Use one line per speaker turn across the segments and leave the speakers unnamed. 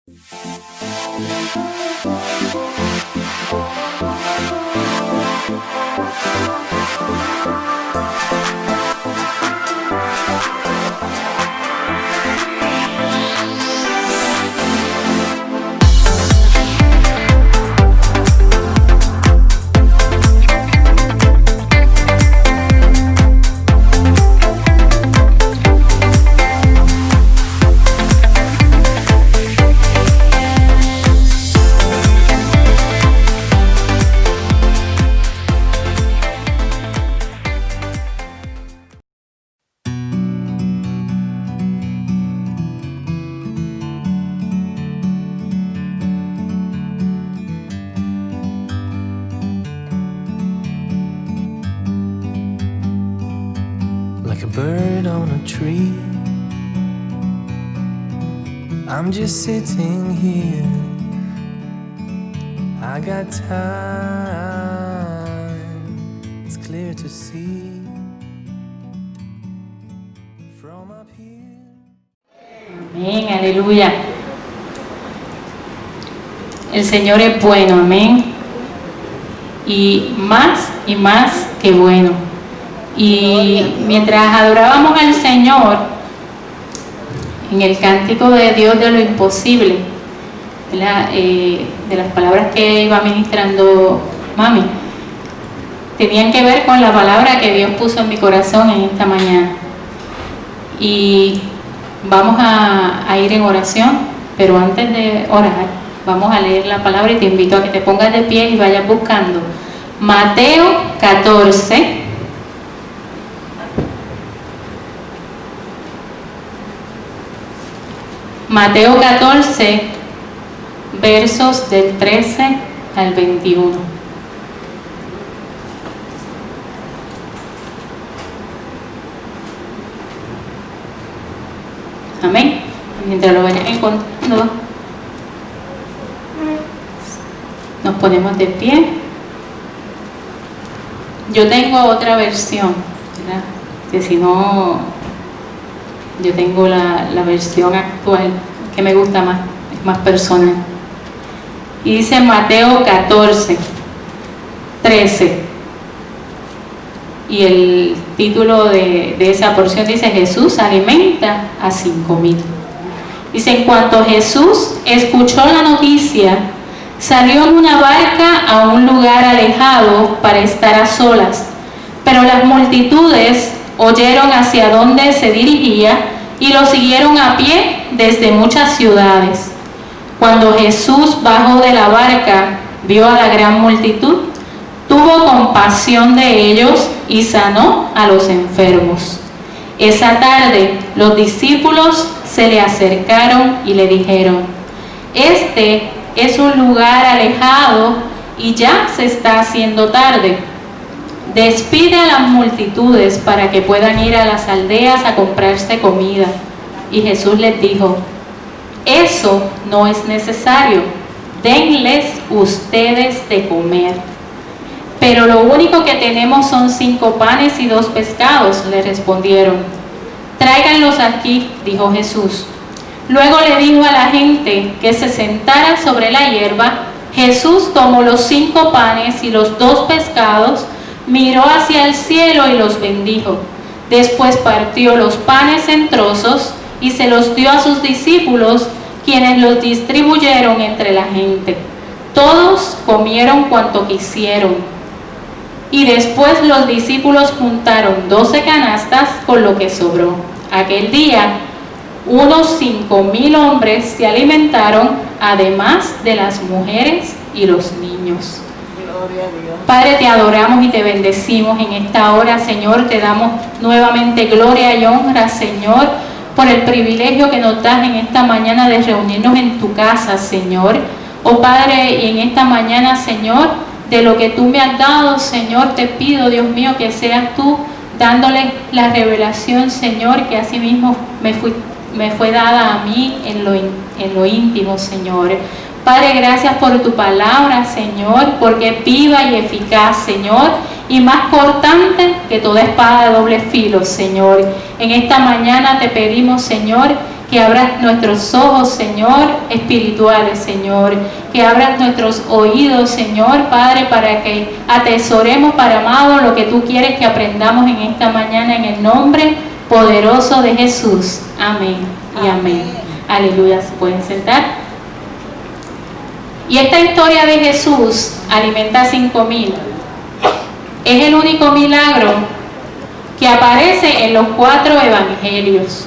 Like a bird on a tree, I'm just sitting here. I got time, it's clear to see from up here.
Amén, aleluya. El Señor es bueno, amén. Y más que bueno. Y mientras adorábamos al Señor, en el cántico de Dios de lo imposible, de las palabras que iba ministrando Mami, tenían que ver con la palabra que Dios puso en mi corazón en esta mañana. Y vamos a ir en oración, pero antes de orar, vamos a leer la palabra y te invito a que te pongas de pie y vayas buscando Mateo 14. Mateo 14, versos del 13 al 21. Amén. Mientras lo vayan encontrando, nos ponemos de pie. Yo tengo otra versión, ¿verdad? Que si no, yo tengo la versión actual que me gusta más, es más personal. Y dice Mateo 14, 13. Y el título de esa porción dice: Jesús alimenta a 5,000. Dice: en cuanto Jesús escuchó la noticia, salió en una barca a un lugar alejado para estar a solas. Pero las multitudes oyeron hacia dónde se dirigía y lo siguieron a pie desde muchas ciudades. Cuando Jesús bajó de la barca, vio a la gran multitud, tuvo compasión de ellos y sanó a los enfermos. Esa tarde los discípulos se le acercaron y le dijeron: este es un lugar alejado y ya se está haciendo tarde. Despide a las multitudes para que puedan ir a las aldeas a comprarse comida. Y Jesús les dijo: eso no es necesario, denles ustedes de comer. Pero lo único que tenemos son 5 panes y 2 pescados, le respondieron. Tráiganlos aquí, dijo Jesús. Luego le dijo a la gente que se sentara sobre la hierba. Jesús tomó los 5 panes y los 2 pescados, miró hacia el cielo y los bendijo. Después partió los panes en trozos y se los dio a sus discípulos, quienes los distribuyeron entre la gente. Todos comieron cuanto quisieron. Y después los discípulos juntaron 12 canastas con lo que sobró. Aquel día, unos 5,000 hombres se alimentaron, además de las mujeres y los niños.
Gloria a Dios.
Padre, te adoramos y te bendecimos en esta hora, Señor. Te damos nuevamente gloria y honra, Señor, por el privilegio que nos das en esta mañana de reunirnos en tu casa, Señor. Oh Padre, y en esta mañana, Señor, de lo que tú me has dado, Señor, te pido, Dios mío, que seas tú dándole la revelación, Señor, que así mismo me fue dada a mí en lo íntimo, Señor. Padre, gracias por tu palabra, Señor, porque es viva y eficaz, Señor, y más cortante que toda espada de doble filo, Señor. En esta mañana te pedimos, Señor, que abras nuestros ojos, Señor, espirituales, Señor, que abras nuestros oídos, Señor, Padre, para que atesoremos, Padre amado, lo que tú quieres que aprendamos en esta mañana, en el nombre poderoso de Jesús. Amén y amén. Aleluya. ¿Se pueden sentar? Y esta historia de Jesús alimenta a 5,000. Es el único milagro que aparece en los 4 evangelios.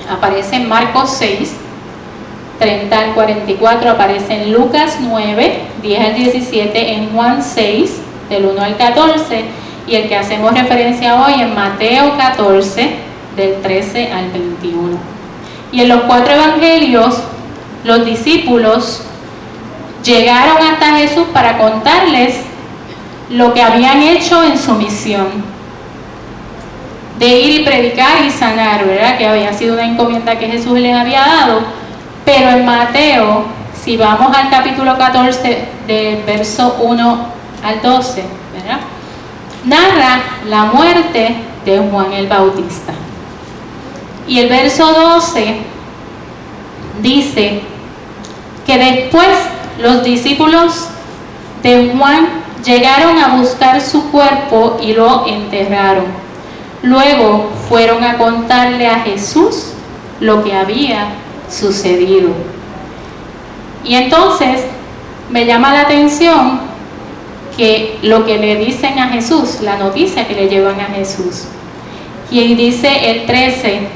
Aparece en Marcos 6, 30 al 44, aparece en Lucas 9, 10 al 17, en Juan 6, del 1 al 14, y el que hacemos referencia hoy en Mateo 14, del 13 al 21. Y en los 4 evangelios, los discípulos llegaron hasta Jesús para contarles lo que habían hecho en su misión de ir y predicar y sanar, ¿verdad? Que había sido una encomienda que Jesús les había dado. Pero en Mateo, si vamos al capítulo 14, del verso 1 al 12, ¿verdad?, narra la muerte de Juan el Bautista. Y el verso 12 dice que después los discípulos de Juan llegaron a buscar su cuerpo y lo enterraron. Luego fueron a contarle a Jesús lo que había sucedido. Y entonces me llama la atención que lo que le dicen a Jesús, la noticia que le llevan a Jesús. Y dice el 13,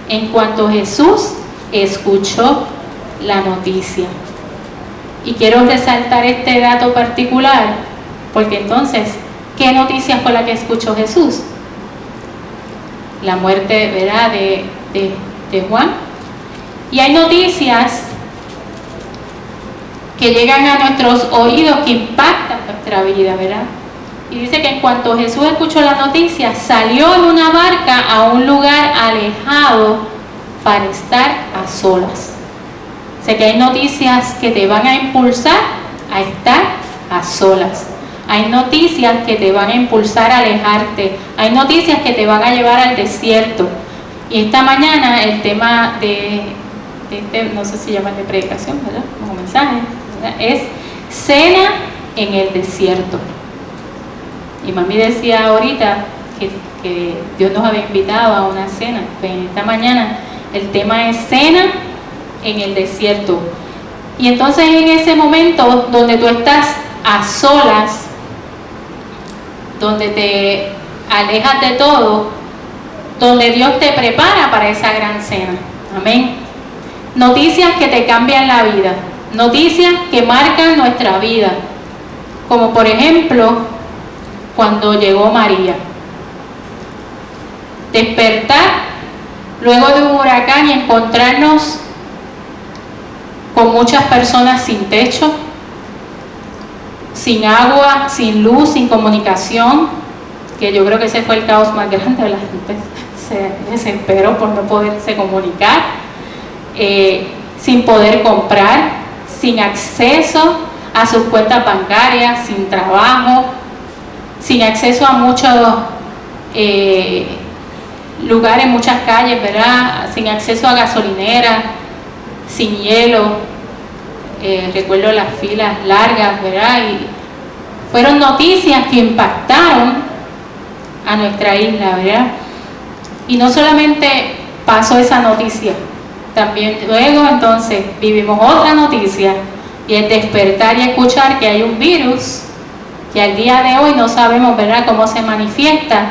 en cuanto Jesús escuchó la noticia. Y quiero resaltar este dato particular, porque entonces, ¿qué noticia fue la que escuchó Jesús? La muerte, ¿verdad?, de Juan. Y hay noticias que llegan a nuestros oídos que impactan nuestra vida, ¿verdad? Y dice que en cuanto Jesús escuchó la noticia, salió en una barca a un lugar alejado para estar a solas. Sé que hay noticias que te van a impulsar a estar a solas. Hay noticias que te van a impulsar a alejarte. Hay noticias que te van a llevar al desierto. Y esta mañana el tema de este, no sé si llaman de predicación, ¿verdad?, como mensaje, ¿verdad?, es cena en el desierto. Y mami decía ahorita que Dios nos había invitado a una cena. Pues esta mañana el tema es cena en el desierto. Y entonces en ese momento donde tú estás a solas, donde te alejas de todo, donde Dios te prepara para esa gran cena. Amén. Noticias que te cambian la vida, noticias que marcan nuestra vida, como por ejemplo cuando llegó María. Despertar luego de un huracán y encontrarnos con muchas personas sin techo, sin agua, sin luz, sin comunicación, que yo creo que ese fue el caos más grande. La gente se desesperó por no poderse comunicar, sin poder comprar, sin acceso a sus cuentas bancarias, sin trabajo, sin acceso a muchos lugares, muchas calles, ¿verdad?, sin acceso a gasolinera, sin hielo. Recuerdo las filas largas, ¿verdad? Y fueron noticias que impactaron a nuestra isla, ¿verdad? Y no solamente pasó esa noticia, también luego entonces vivimos otra noticia, y es despertar y escuchar que hay un virus que al día de hoy no sabemos, ¿verdad?, cómo se manifiesta,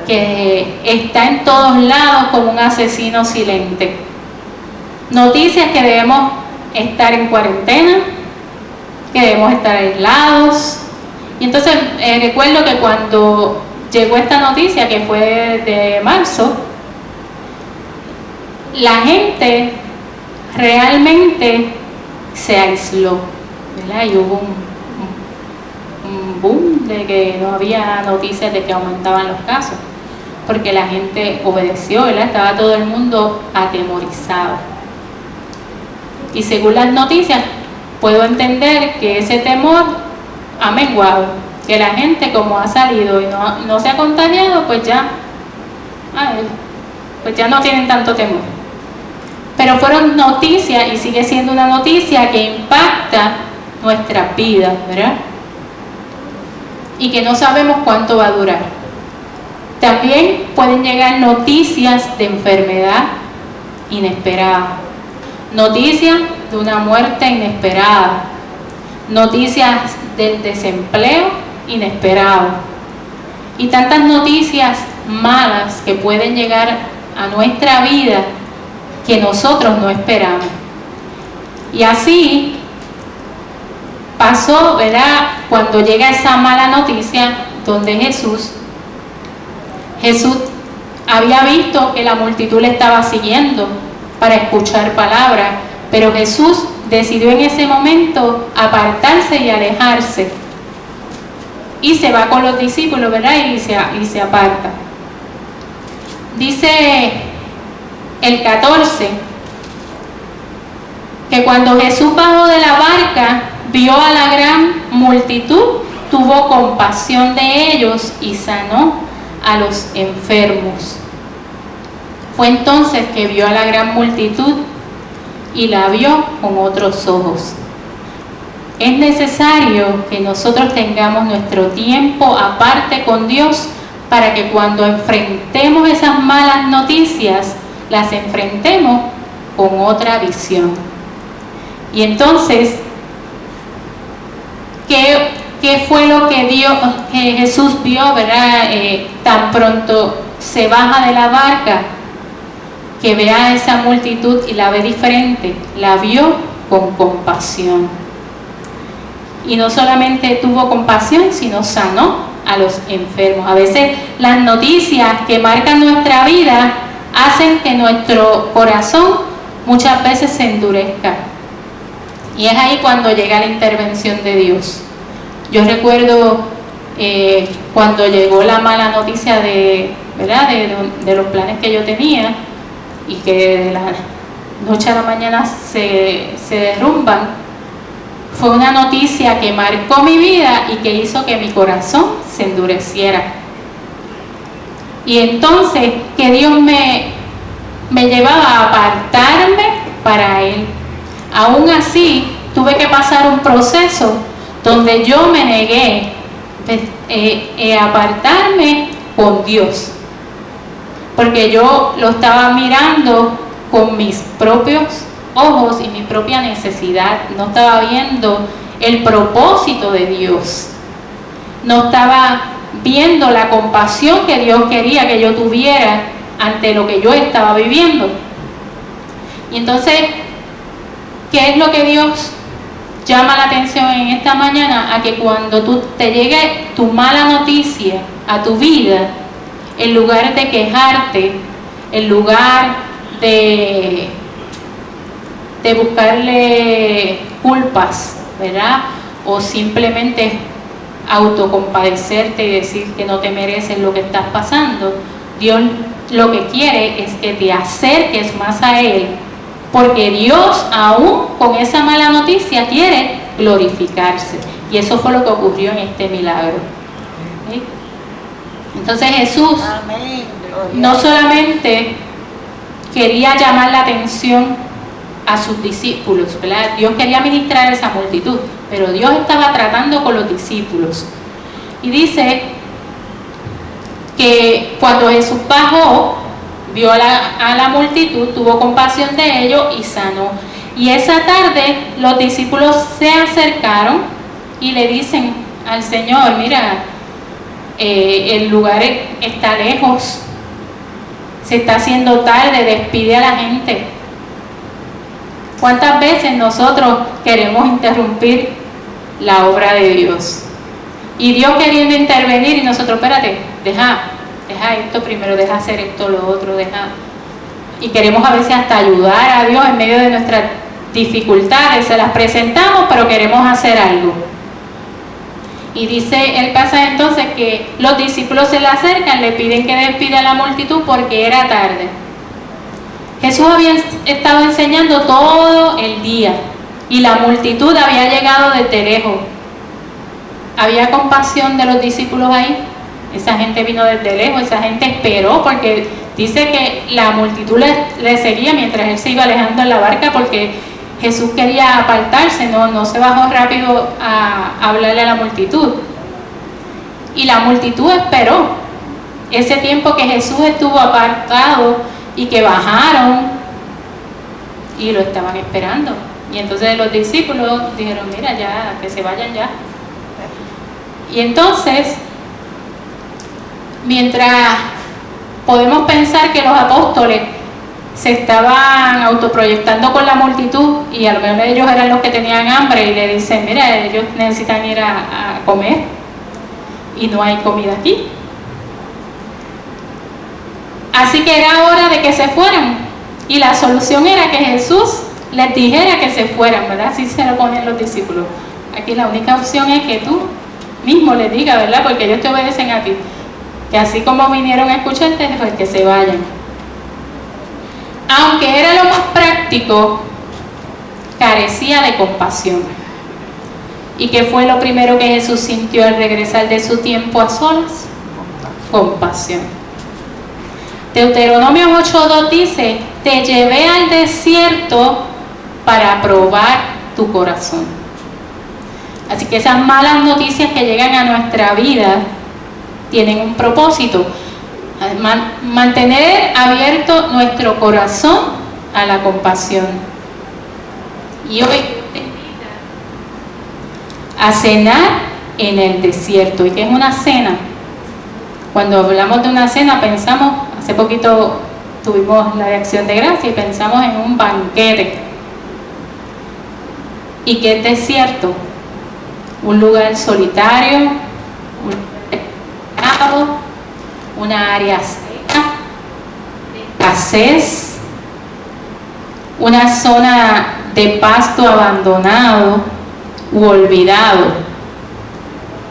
que está en todos lados como un asesino silente. Noticias que debemos estar en cuarentena, que debemos estar aislados. Y entonces recuerdo que cuando llegó esta noticia, que fue de marzo, la gente realmente se aisló, ¿verdad? Y hubo un boom de que no había noticias de que aumentaban los casos, porque la gente obedeció, ¿verdad? Estaba todo el mundo atemorizado. Y según las noticias, puedo entender que ese temor ha menguado, que la gente, como ha salido y no se ha contagiado, pues ya no tienen tanto temor. pero fueron noticias y sigue siendo una noticia que impacta nuestras vidas, ¿verdad? Y que no sabemos cuánto va a durar. También pueden llegar noticias de enfermedad inesperada, noticias de una muerte inesperada, noticias del desempleo inesperado y tantas noticias malas que pueden llegar a nuestra vida que nosotros no esperamos. Y así pasó, ¿verdad? Cuando llega esa mala noticia donde Jesús había visto que la multitud le estaba siguiendo para escuchar palabras, pero Jesús decidió en ese momento apartarse y alejarse. Y se va con los discípulos, ¿verdad? Y se aparta. Dice el 14, que cuando Jesús bajó de la barca, vio a la gran multitud, tuvo compasión de ellos y sanó a los enfermos. Fue entonces que vio a la gran multitud y la vio con otros ojos. Es necesario que nosotros tengamos nuestro tiempo aparte con Dios para que cuando enfrentemos esas malas noticias, las enfrentemos con otra visión. Y entonces, ¿qué fue lo que Jesús vio, ¿verdad? Tan pronto se baja de la barca, que vea a esa multitud y la ve diferente, la vio con compasión. Y no solamente tuvo compasión, sino sanó a los enfermos. A veces las noticias que marcan nuestra vida hacen que nuestro corazón muchas veces se endurezca. Y es ahí cuando llega la intervención de Dios. Yo recuerdo cuando llegó la mala noticia ¿verdad? de los planes que yo tenía y que de la noche a la mañana se derrumban. Fue una noticia que marcó mi vida y que hizo que mi corazón se endureciera. Y entonces que Dios me llevaba a apartarme para Él. Aún así, tuve que pasar un proceso donde yo me negué a apartarme con Dios. Porque yo lo estaba mirando con mis propios ojos y mi propia necesidad. No estaba viendo el propósito de Dios. No estaba viendo la compasión que Dios quería que yo tuviera ante lo que yo estaba viviendo. Y entonces, ¿qué es lo que Dios llama la atención en esta mañana? A que cuando te llegue tu mala noticia a tu vida, en lugar de quejarte, en lugar de buscarle culpas, ¿verdad? O simplemente autocompadecerte y decir que no te mereces lo que estás pasando, Dios lo que quiere es que te acerques más a Él, porque Dios aún con esa mala noticia quiere glorificarse. Y eso fue lo que ocurrió en este milagro. ¿Sí? Entonces Jesús no solamente quería llamar la atención a sus discípulos, ¿verdad? Dios quería ministrar a esa multitud, pero Dios estaba tratando con los discípulos. Y dice que cuando Jesús bajó, vio a la multitud, tuvo compasión de ellos y sanó. Y esa tarde los discípulos se acercaron y le dicen al Señor: mira, el lugar está lejos, se está haciendo tarde, despide a la gente. ¿Cuántas veces nosotros queremos interrumpir la obra de Dios? Y Dios queriendo intervenir y nosotros, espérate, deja esto primero, deja hacer esto, lo otro, y queremos a veces hasta ayudar a Dios en medio de nuestras dificultades, se las presentamos, pero queremos hacer algo. Y dice el pasaje entonces que los discípulos se le acercan, le piden que despida a la multitud porque era tarde. Jesús había estado enseñando todo el día y la multitud había llegado desde lejos. ¿Había compasión de los discípulos ahí? Esa gente vino desde lejos, esa gente esperó porque Dice que la multitud le seguía mientras él se iba alejando en la barca porque Jesús quería apartarse, no se bajó rápido a hablarle a la multitud. Y la multitud esperó ese tiempo que Jesús estuvo apartado y que bajaron y lo estaban esperando. Y entonces los discípulos dijeron, mira, ya, que se vayan ya. Y entonces, mientras podemos pensar que los apóstoles se estaban autoproyectando con la multitud y a lo mejor ellos eran los que tenían hambre y le dicen, mira, ellos necesitan ir a comer y no hay comida aquí. Así que era hora de que se fueran y la solución era que Jesús les dijera que se fueran, ¿verdad? Así se lo ponen los discípulos. Aquí la única opción es que tú mismo les digas, ¿verdad? Porque ellos te obedecen a ti. Que así como vinieron a escucharte, pues que se vayan. Aunque era lo más práctico, carecía de compasión. ¿Y qué fue lo primero que Jesús sintió al regresar de su tiempo a solas? Compasión. Deuteronomio 8:2 dice, te llevé al desierto para probar tu corazón. Así que esas malas noticias que llegan a nuestra vida tienen un propósito, mantener abierto nuestro corazón a la compasión. Y hoy te invito a cenar en el desierto. ¿Y qué es una cena? Cuando hablamos de una cena pensamos, hace poquito tuvimos la de Acción de Gracia y pensamos en un banquete. ¿Y qué es desierto? Un lugar solitario, una área seca, escasez, una zona de pasto abandonado u olvidado.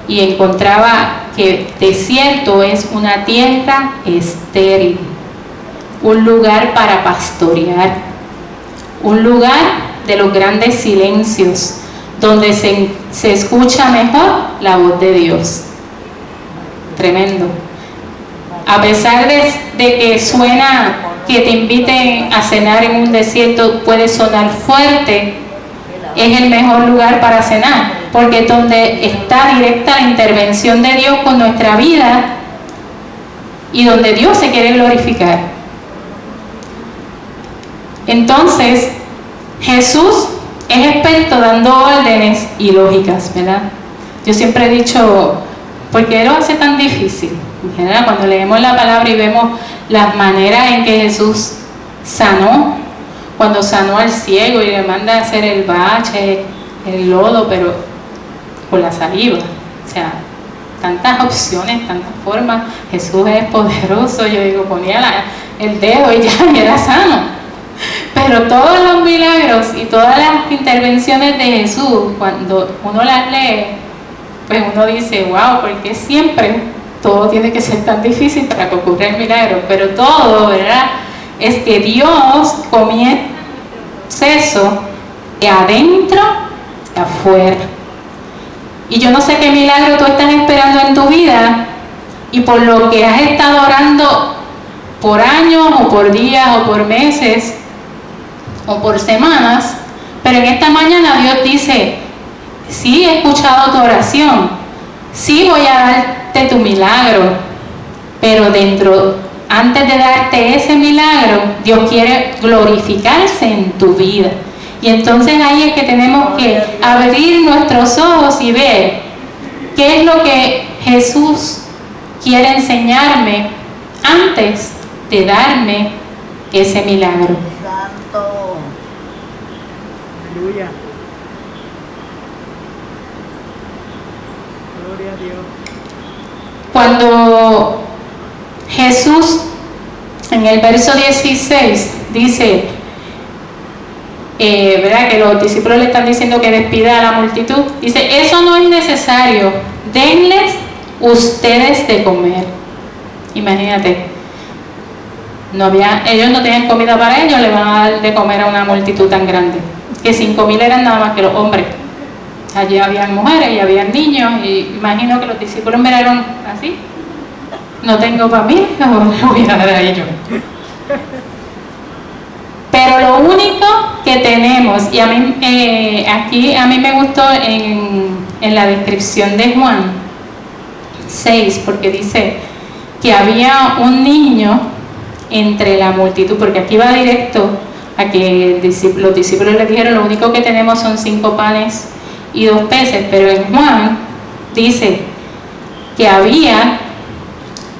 Y encontraba que desierto es una tierra estéril, un lugar para pastorear, un lugar de los grandes silencios, donde se escucha mejor la voz de Dios. Tremendo. A pesar de que suena que te inviten a cenar en un desierto, puede sonar fuerte, es el mejor lugar para cenar, porque es donde está directa la intervención de Dios con nuestra vida y donde Dios se quiere glorificar. Entonces, Jesús es experto dando órdenes y lógicas, ¿verdad? Yo siempre he dicho, ¿por qué lo hace tan difícil? En general, cuando leemos la palabra y vemos las maneras en que Jesús sanó, cuando sanó al ciego y le manda a hacer el bache, el lodo, pero con la saliva. O sea, tantas opciones, tantas formas. Jesús es poderoso. Yo digo, ponía el dedo y ya y era sano. Pero todos los milagros y todas las intervenciones de Jesús, cuando uno las lee, pues uno dice, wow, ¿por qué siempre todo tiene que ser tan difícil para que ocurra el milagro? Pero todo, ¿verdad? Es que Dios comienza el proceso de adentro a afuera. Y yo no sé qué milagro tú estás esperando en tu vida y por lo que has estado orando por años o por días o por meses o por semanas, pero en esta mañana Dios dice, sí he escuchado tu oración, sí voy a darte tu milagro, pero antes de darte ese milagro, Dios quiere glorificarse en tu vida. Y entonces ahí es que tenemos que abrir nuestros ojos y ver qué es lo que Jesús quiere enseñarme antes de darme ese milagro.
Santo. Aleluya. Gloria a Dios.
Cuando Jesús en el verso 16 dice, ¿verdad? Que los discípulos le están diciendo que despida a la multitud, dice, eso no es necesario, denles ustedes de comer. Imagínate, ellos no tenían comida para ellos, le van a dar de comer a una multitud tan grande, que 5,000 eran nada más que los hombres. Allí habían mujeres y habían niños, y imagino que los discípulos miraron así no tengo para mí, le voy a dar a ellos. Pero lo único que tenemos, y a mí aquí a mí me gustó en la descripción de Juan 6, porque dice que había un niño entre la multitud, porque aquí va directo a que los discípulos le dijeron, lo único que tenemos son 5 panes y 2 peces, pero en Juan dice que había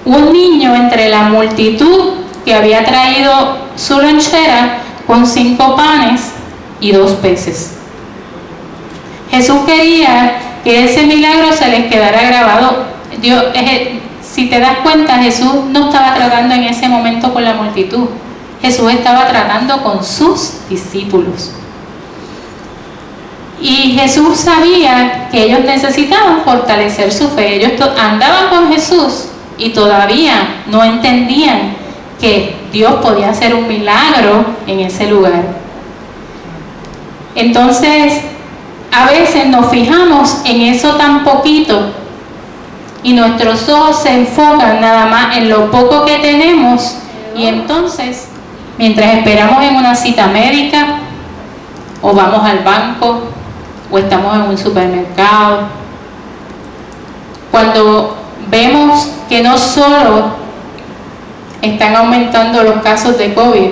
un niño entre la multitud que había traído su lonchera con 5 panes y 2 peces. Jesús quería que ese milagro se les quedara grabado. Si te das cuenta, Jesús no estaba tratando en ese momento con la multitud. Jesús estaba tratando con sus discípulos. Y Jesús sabía que ellos necesitaban fortalecer su fe. Ellos andaban con Jesús y todavía no entendían que Dios podía hacer un milagro en ese lugar. Entonces, a veces nos fijamos en eso tan poquito y nuestros ojos se enfocan nada más en lo poco que tenemos, y entonces, mientras esperamos en una cita médica, o vamos al banco, o estamos en un supermercado, cuando vemos que no solo están aumentando los casos de COVID,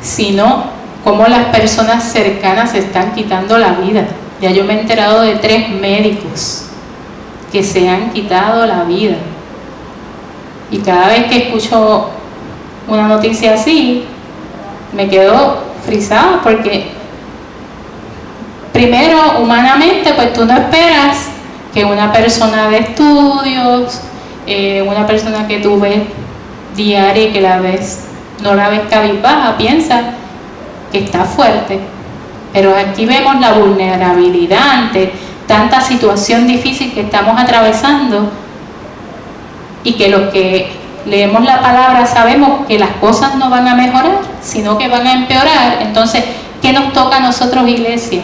sino cómo las personas cercanas se están quitando la vida. Ya yo me he enterado de 3 médicos que se han quitado la vida. Y cada vez que escucho una noticia así, me quedo frisada, porque primero, humanamente, pues tú no esperas que una persona de estudios, una persona que tú ves diaria y que no la ves cabizbaja, piensa que está fuerte. Pero aquí vemos la vulnerabilidad ante tanta situación difícil que estamos atravesando, y que los que leemos la palabra sabemos que las cosas no van a mejorar, sino que van a empeorar. Entonces, ¿qué nos toca a nosotros, iglesia?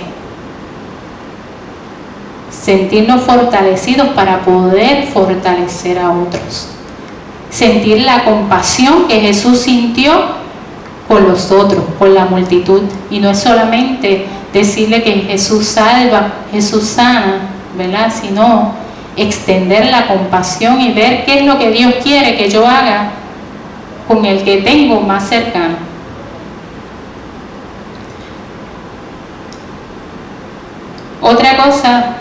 Sentirnos fortalecidos para poder fortalecer a otros. Sentir la compasión que Jesús sintió con los otros, con la multitud. Y no es solamente decirle que Jesús salva, Jesús sana, ¿verdad? Sino extender la compasión y ver qué es lo que Dios quiere que yo haga con el que tengo más cercano. Otra cosa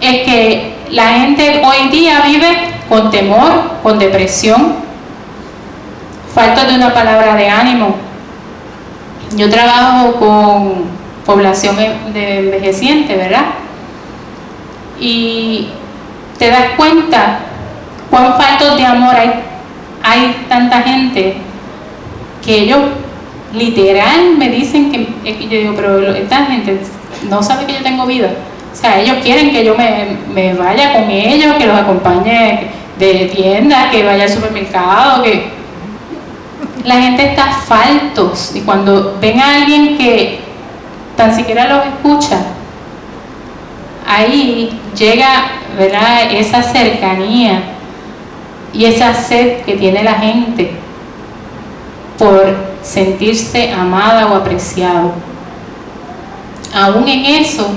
es que la gente hoy día vive con temor, con depresión, falta de una palabra de ánimo. Yo trabajo con población de envejeciente, ¿verdad? Y te das cuenta cuán faltos de amor hay tanta gente, que ellos literal me dicen que yo digo, pero esta gente no sabe que yo tengo vida. O sea, ellos quieren que yo me vaya con ellos, que los acompañe de tienda, que vaya al supermercado, que la gente está faltos. Y cuando ven a alguien que tan siquiera los escucha, ahí llega, ¿verdad?, esa cercanía y esa sed que tiene la gente por sentirse amada o apreciado. Aún en eso,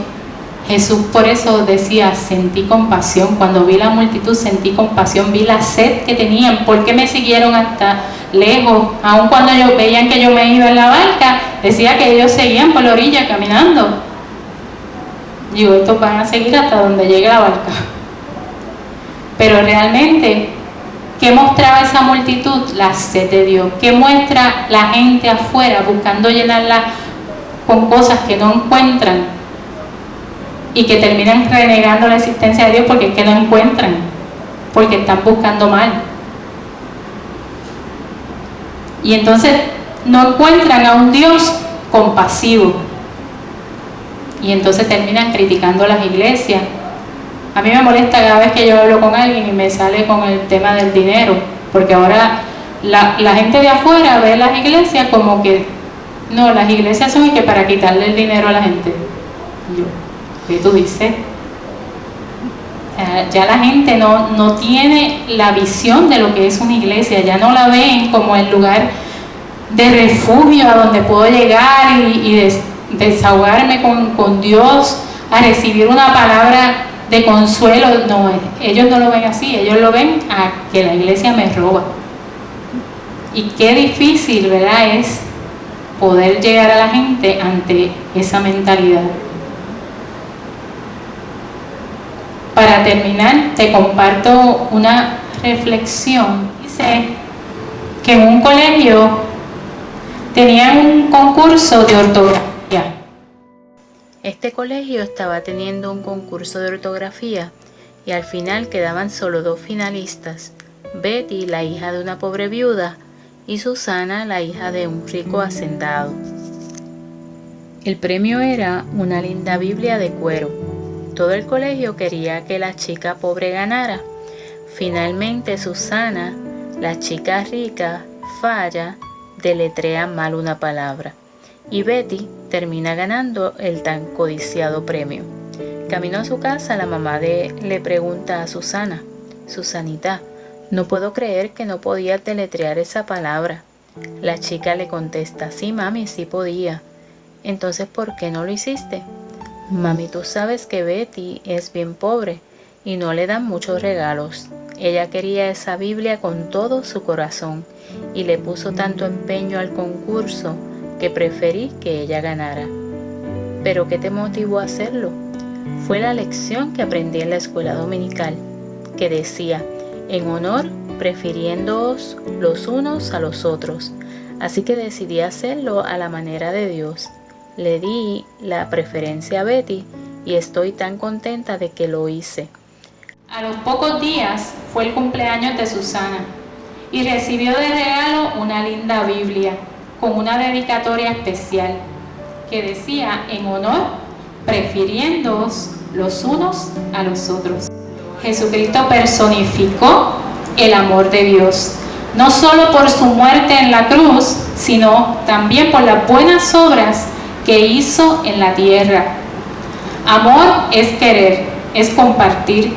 Jesús por eso decía, sentí compasión. Cuando vi la multitud sentí compasión, vi la sed que tenían. ¿Por qué me siguieron hasta lejos? Aun cuando ellos veían que yo me iba en la barca, decía que ellos seguían por la orilla caminando. Digo, estos van a seguir hasta donde llegue la barca. Pero realmente, ¿qué mostraba esa multitud? La sed de Dios. ¿Qué muestra la gente afuera buscando llenarla con cosas que no encuentran? Y que terminan renegando la existencia de Dios porque es que no encuentran, porque están buscando mal. Y entonces no encuentran a un Dios compasivo. Y entonces terminan criticando las iglesias. A mí me molesta cada vez que yo hablo con alguien y me sale con el tema del dinero, porque ahora la gente de afuera ve las iglesias como que no, las iglesias son y que para quitarle el dinero a la gente. Y yo, ¿qué tú dices? Ya la gente no tiene la visión de lo que es una iglesia, ya no la ven como el lugar de refugio a donde puedo llegar y desahogarme con Dios, a recibir una palabra de consuelo. No, ellos no lo ven así, ellos lo ven a que la iglesia me roba. Y qué difícil, ¿verdad?, es poder llegar a la gente ante esa mentalidad. Para terminar, te comparto una reflexión. Dice que en un colegio tenían un concurso de ortografía.
Este colegio estaba teniendo un concurso de ortografía y al final quedaban solo 2 finalistas: Betty, la hija de una pobre viuda, y Susana, la hija de un rico hacendado. El premio era una linda Biblia de cuero. Todo el colegio quería que la chica pobre ganara. Finalmente Susana, la chica rica, falla, deletrea mal una palabra, y Betty termina ganando el tan codiciado premio. Camino a su casa, la mamá le pregunta a Susana: Susanita, no puedo creer que no podías deletrear esa palabra. La chica le contesta: sí, mami, sí podía. Entonces, ¿por qué no lo hiciste? Mami, tú sabes que Betty es bien pobre y no le dan muchos regalos. Ella quería esa Biblia con todo su corazón y le puso tanto empeño al concurso que preferí que ella ganara. ¿Pero qué te motivó a hacerlo? Fue la lección que aprendí en la escuela dominical, que decía: en honor, prefiriéndoos los unos a los otros. Así que decidí hacerlo a la manera de Dios. Le di la preferencia a Betty y estoy tan contenta de que lo hice.
A los pocos días fue el cumpleaños de Susana y recibió de regalo una linda Biblia con una dedicatoria especial que decía: en honor, prefiriéndoos los unos a los otros. Jesucristo personificó el amor de Dios, no solo por su muerte en la cruz, sino también por las buenas obras que hizo en la tierra. Amor es querer, es compartir,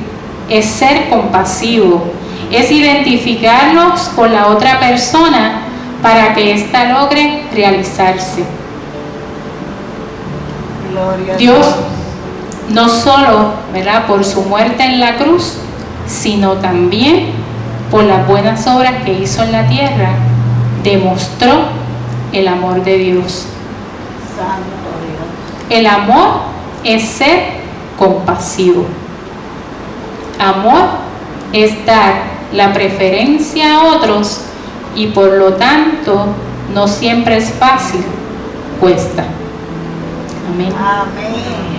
es ser compasivo, es identificarnos con la otra persona para que ésta logre realizarse.
Gloria a
Dios no solo, ¿verdad?, por su muerte en la cruz, sino también por las buenas obras que hizo en la tierra, demostró el amor de Dios.
Santo Dios.
El amor es ser compasivo. Amor es dar la preferencia a otros y por lo tanto no siempre es fácil, cuesta. Amén.
Amén.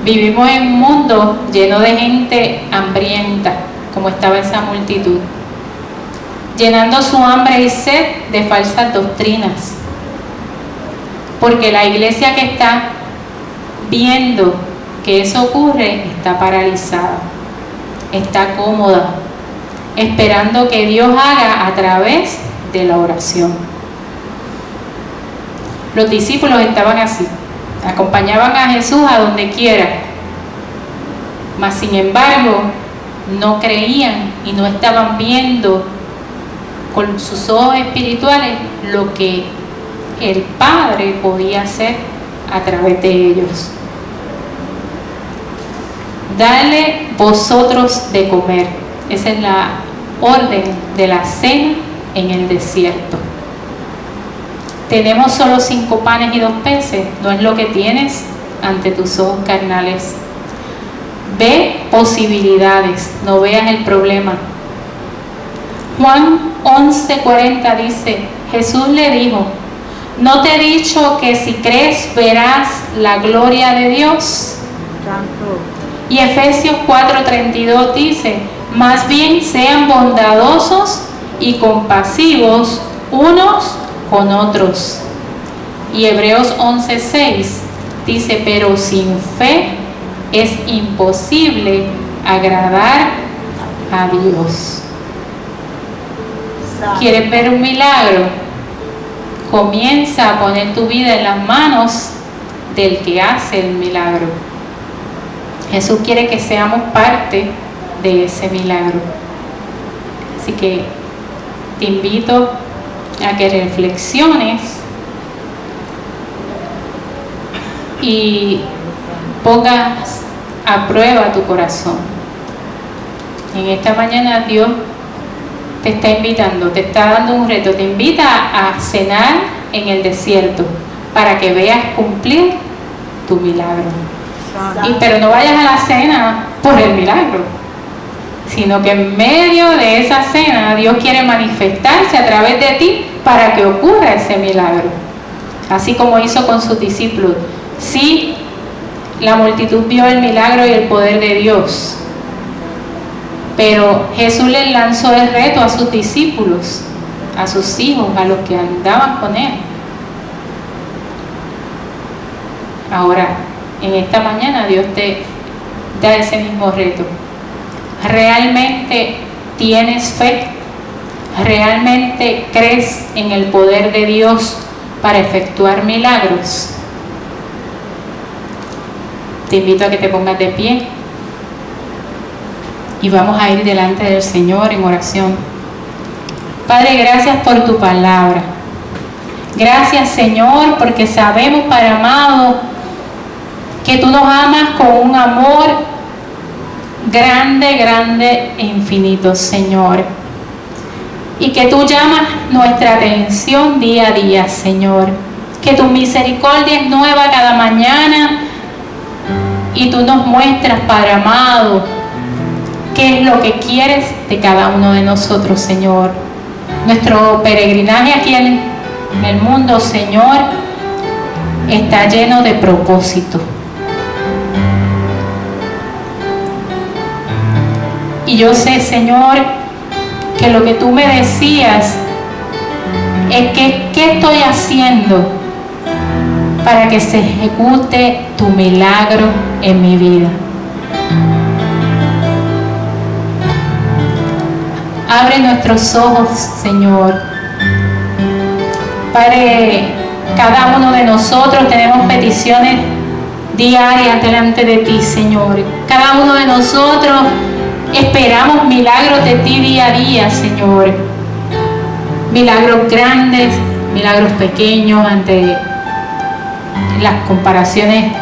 Vivimos en un mundo lleno de gente hambrienta, como estaba esa multitud, llenando su hambre y sed de falsas doctrinas. Porque la iglesia que está viendo que eso ocurre está paralizada, está cómoda, esperando que Dios haga a través de la oración. Los discípulos estaban así, acompañaban a Jesús a donde quiera, mas sin embargo no creían y no estaban viendo con sus ojos espirituales lo que el Padre podía hacer a través de ellos. Dale vosotros de comer. Esa es la orden de la cena en el desierto. Tenemos solo 5 panes y 2 peces, no es lo que tienes ante tus ojos carnales. Ve posibilidades, no veas el problema. Juan 11:40 dice: Jesús le dijo: ¿no te he dicho que si crees verás la gloria de Dios?
Santo.
Y Efesios 4:32 dice: más bien sean bondadosos y compasivos unos con otros. Y Hebreos 11:6 dice: pero sin fe es imposible agradar a Dios.
Santo.
¿Quieres ver un milagro? Comienza a poner tu vida en las manos del que hace el milagro. Jesús quiere que seamos parte de ese milagro. Así que te invito a que reflexiones y pongas a prueba tu corazón. En esta mañana Dios te está invitando, te está dando un reto, te invita a cenar en el desierto para que veas cumplir tu milagro. Pero no vayas a la cena por el milagro, sino que en medio de esa cena Dios quiere manifestarse a través de ti para que ocurra ese milagro, así como hizo con sus discípulos. Sí, la multitud vio el milagro y el poder de Dios, pero Jesús les lanzó el reto a sus discípulos, a sus hijos, a los que andaban con Él. Ahora, en esta mañana Dios te da ese mismo reto. ¿Realmente tienes fe? ¿Realmente crees en el poder de Dios para efectuar milagros? Te invito a que te pongas de pie y vamos a ir delante del Señor en oración. Padre, gracias por tu palabra. Gracias, Señor, porque sabemos, Padre amado, que tú nos amas con un amor grande, grande e infinito, Señor. Y que tú llamas nuestra atención día a día, Señor. Que tu misericordia es nueva cada mañana y tú nos muestras, Padre amado, qué es lo que quieres de cada uno de nosotros, Señor. Nuestro peregrinaje aquí en el mundo, Señor, está lleno de propósito. Y yo sé, Señor, que lo que tú me decías es que ¿qué estoy haciendo para que se ejecute tu milagro en mi vida? Abre nuestros ojos, Señor. Padre, cada uno de nosotros tenemos peticiones diarias delante de ti, Señor. Cada uno de nosotros esperamos milagros de ti día a día, Señor. Milagros grandes, milagros pequeños ante las comparaciones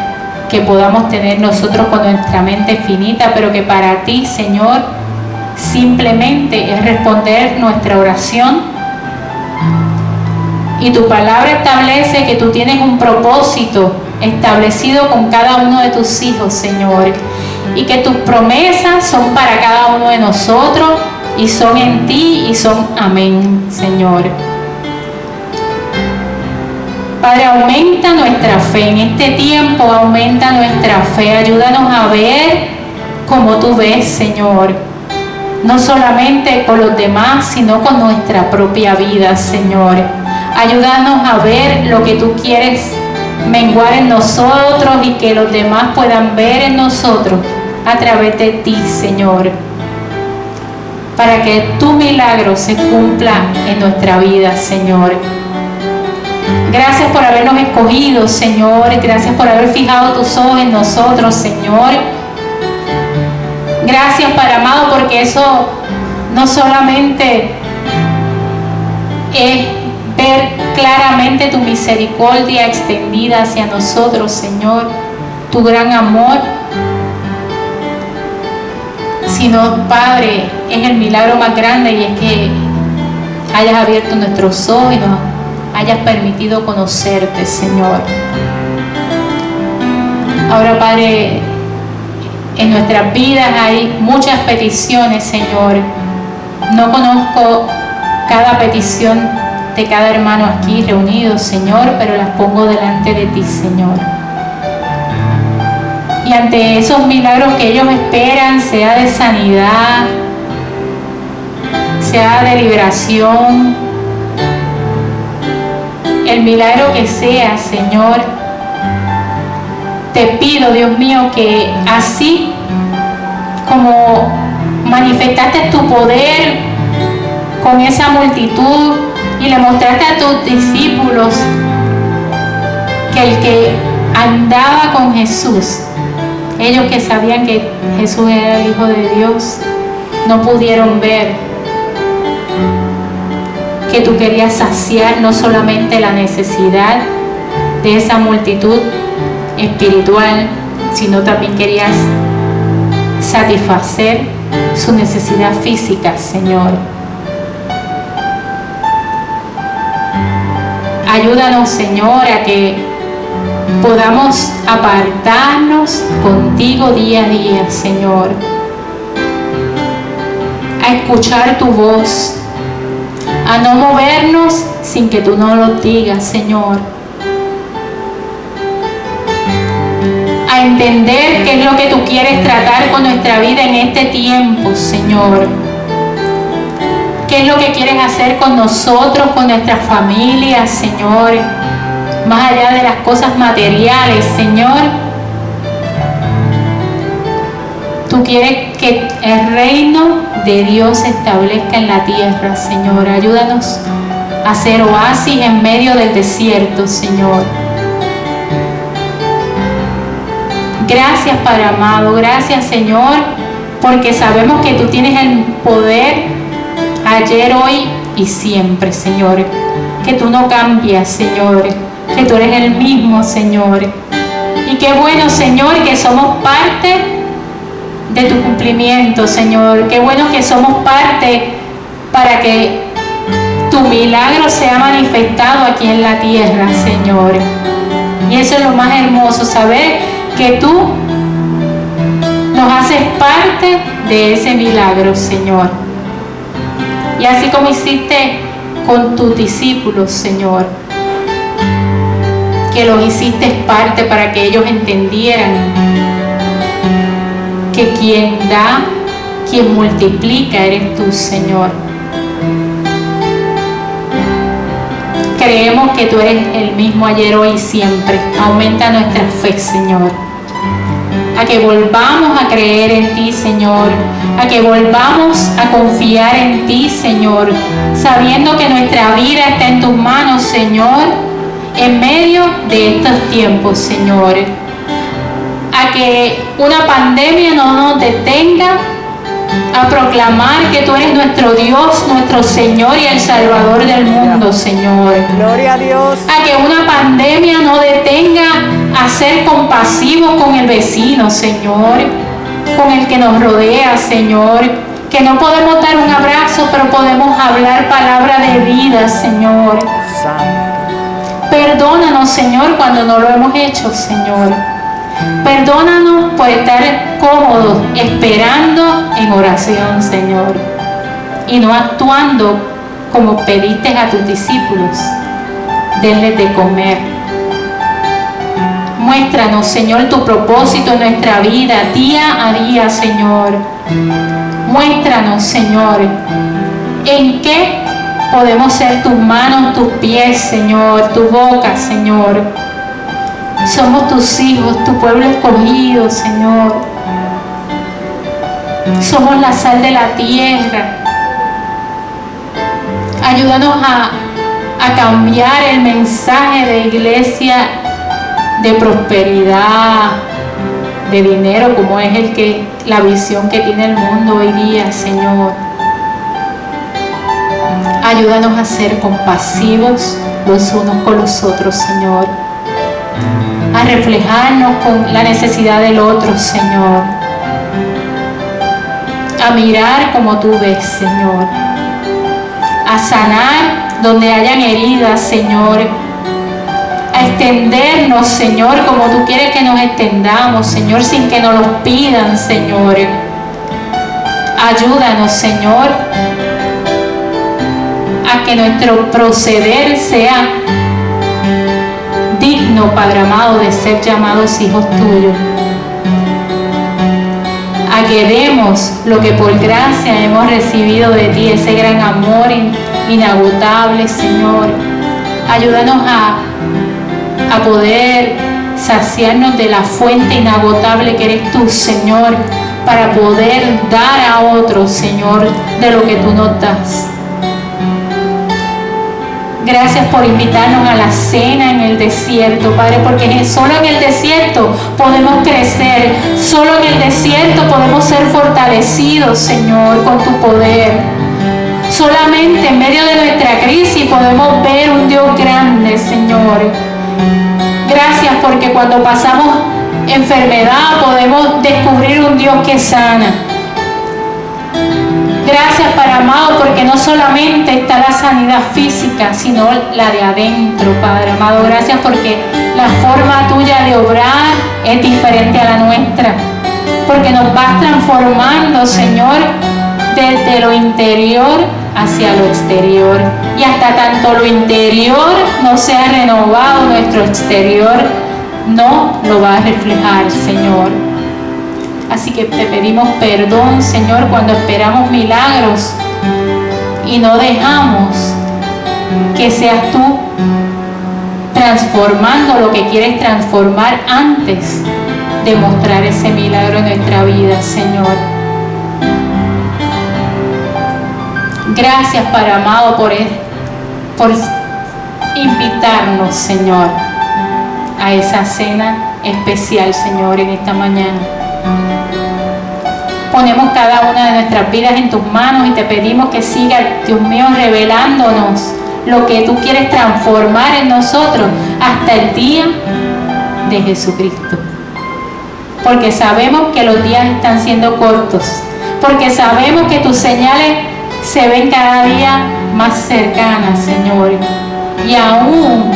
que podamos tener nosotros con nuestra mente finita, pero que para ti, Señor, simplemente es responder nuestra oración. Y tu palabra establece que tú tienes un propósito establecido con cada uno de tus hijos, Señor. Y que tus promesas son para cada uno de nosotros y son en ti y son amén, Señor. Padre, aumenta nuestra fe en este tiempo, aumenta nuestra fe, ayúdanos a ver como tú ves, Señor, no solamente con los demás, sino con nuestra propia vida, Señor. Ayúdanos a ver lo que tú quieres menguar en nosotros y que los demás puedan ver en nosotros a través de ti, Señor, para que tu milagro se cumpla en nuestra vida, Señor. Gracias por habernos escogido, Señor. Gracias por haber fijado tus ojos en nosotros, Señor. Gracias, Padre amado, porque eso no solamente es ver claramente tu misericordia extendida hacia nosotros, Señor, tu gran amor, sino, Padre, es el milagro más grande y es que hayas abierto nuestros ojos y nos hayas permitido conocerte, Señor. Ahora, Padre, en nuestras vidas hay muchas peticiones, Señor. No conozco cada petición de cada hermano aquí reunido, Señor, pero las pongo delante de ti, Señor. Y ante esos milagros que ellos esperan, sea de sanidad, sea de liberación, el milagro que sea, Señor, te pido, Dios mío, que así como manifestaste tu poder con esa multitud y le mostraste a tus discípulos que el que andaba con Jesús Ellos que sabían que Jesús era el Hijo de Dios, no pudieron ver que tú querías saciar no solamente la necesidad de esa multitud espiritual, sino también querías satisfacer su necesidad física, Señor. Ayúdanos, Señor, a que podamos apartarnos contigo día a día, Señor. A escuchar tu voz, a no movernos sin que tú nos lo digas, Señor. A entender qué es lo que tú quieres tratar con nuestra vida en este tiempo, Señor. ¿Qué es lo que quieres hacer con nosotros, con nuestras familias, Señor? Más allá de las cosas materiales, Señor. Tú quieres que el reino de Dios se establezca en la tierra, Señor. Ayúdanos a hacer oasis en medio del desierto, Señor. Gracias, Padre amado. Gracias, Señor, porque sabemos que tú tienes el poder ayer, hoy y siempre, Señor. Que tú no cambias, Señor. Que tú eres el mismo, Señor. Y qué bueno, Señor, que somos parte de tu cumplimiento, Señor. Qué bueno que somos parte para que tu milagro sea manifestado aquí en la tierra, Señor. Y eso es lo más hermoso, saber que tú nos haces parte de ese milagro, Señor. Y así como hiciste con tus discípulos, Señor, que los hiciste parte para que ellos entendieran que quien da, quien multiplica eres tú, Señor. Creemos que tú eres el mismo ayer, hoy y siempre. Aumenta nuestra fe, Señor. A que volvamos a creer en ti, Señor. A que volvamos a confiar en ti, Señor. Sabiendo que nuestra vida está en tus manos, Señor. En medio de estos tiempos, Señor. A que una pandemia no nos detenga a proclamar que tú eres nuestro Dios, nuestro Señor y el Salvador del mundo, Señor.
Gloria a Dios.
A que una pandemia no detenga a ser compasivos con el vecino, Señor, con el que nos rodea, Señor. Que no podemos dar un abrazo, pero podemos hablar palabra de vida, Señor.
Santo.
Perdónanos, Señor, cuando no lo hemos hecho, Señor. Perdónanos por estar cómodos esperando en oración, Señor, y no actuando como pediste a tus discípulos. Denles de comer. Muéstranos, Señor, tu propósito en nuestra vida día a día, Señor. Muéstranos, Señor, en qué podemos ser tus manos, tus pies, Señor, tu boca, Señor. Somos tus hijos, tu pueblo escogido, Señor. Somos la sal de la tierra. Ayúdanos a cambiar el mensaje de iglesia de prosperidad, de dinero, como es la visión que tiene el mundo hoy día, Señor. Ayúdanos a ser compasivos los unos con los otros, Señor. A reflejarnos con la necesidad del otro, Señor. A mirar como tú ves, Señor. A sanar donde hayan heridas, Señor. A extendernos, Señor, como tú quieres que nos extendamos, Señor, sin que nos los pidan, Señor. Ayúdanos, Señor, a que nuestro proceder sea digno, Padre amado, de ser llamados hijos tuyos. A que demos lo que por gracia hemos recibido de ti, ese gran amor inagotable, Señor. Ayúdanos a poder saciarnos de la fuente inagotable que eres tú, Señor, para poder dar a otros, Señor, de lo que tú nos das. Gracias por invitarnos a la cena en el desierto, Padre, porque solo en el desierto podemos crecer, solo en el desierto podemos ser fortalecidos, Señor, con tu poder. Solamente en medio de nuestra crisis podemos ver un Dios grande, Señor. Gracias porque cuando pasamos enfermedad podemos descubrir un Dios que sana. Gracias, Padre amado, porque no solamente está la sanidad física, sino la de adentro, Padre amado. Gracias porque la forma tuya de obrar es diferente a la nuestra, porque nos vas transformando, Señor, desde lo interior hacia lo exterior. Y hasta tanto lo interior no sea renovado, nuestro exterior no lo va a reflejar, Señor. Así que te pedimos perdón, Señor, cuando esperamos milagros y no dejamos que seas tú transformando lo que quieres transformar antes de mostrar ese milagro en nuestra vida, Señor. Gracias, Padre amado, por invitarnos, Señor, a esa cena especial, Señor, en esta mañana. Ponemos cada una de nuestras vidas en tus manos y te pedimos que sigas, Dios mío, revelándonos lo que tú quieres transformar en nosotros hasta el día de Jesucristo. Porque sabemos que los días están siendo cortos, porque sabemos que tus señales se ven cada día más cercanas, Señor. Y aún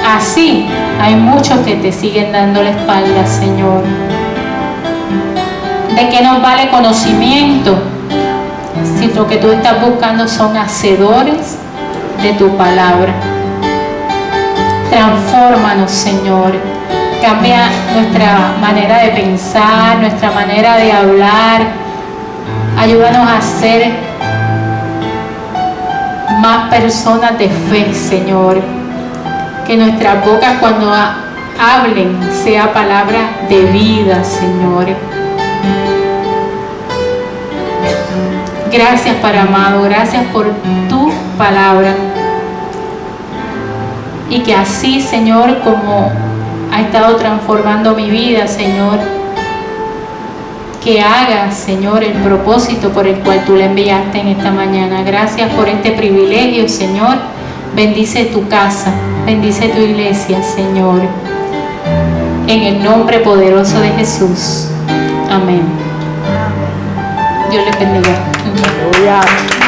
así hay muchos que te siguen dando la espalda, Señor. ¿De qué nos vale conocimiento si lo que tú estás buscando son hacedores de tu palabra? Transfórmanos, Señor. Cambia nuestra manera de pensar, nuestra manera de hablar. Ayúdanos a ser más personas de fe, Señor. Que nuestras bocas cuando hablen sea palabra de vida, Señor. Gracias, Padre amado, gracias por tu palabra. Y que así, Señor, como ha estado transformando mi vida, Señor, que hagas, Señor, el propósito por el cual tú le enviaste en esta mañana. Gracias por este privilegio, Señor. Bendice tu casa, bendice tu iglesia, Señor. En el nombre poderoso de Jesús. Amén. Dios les bendiga.
Aleluya.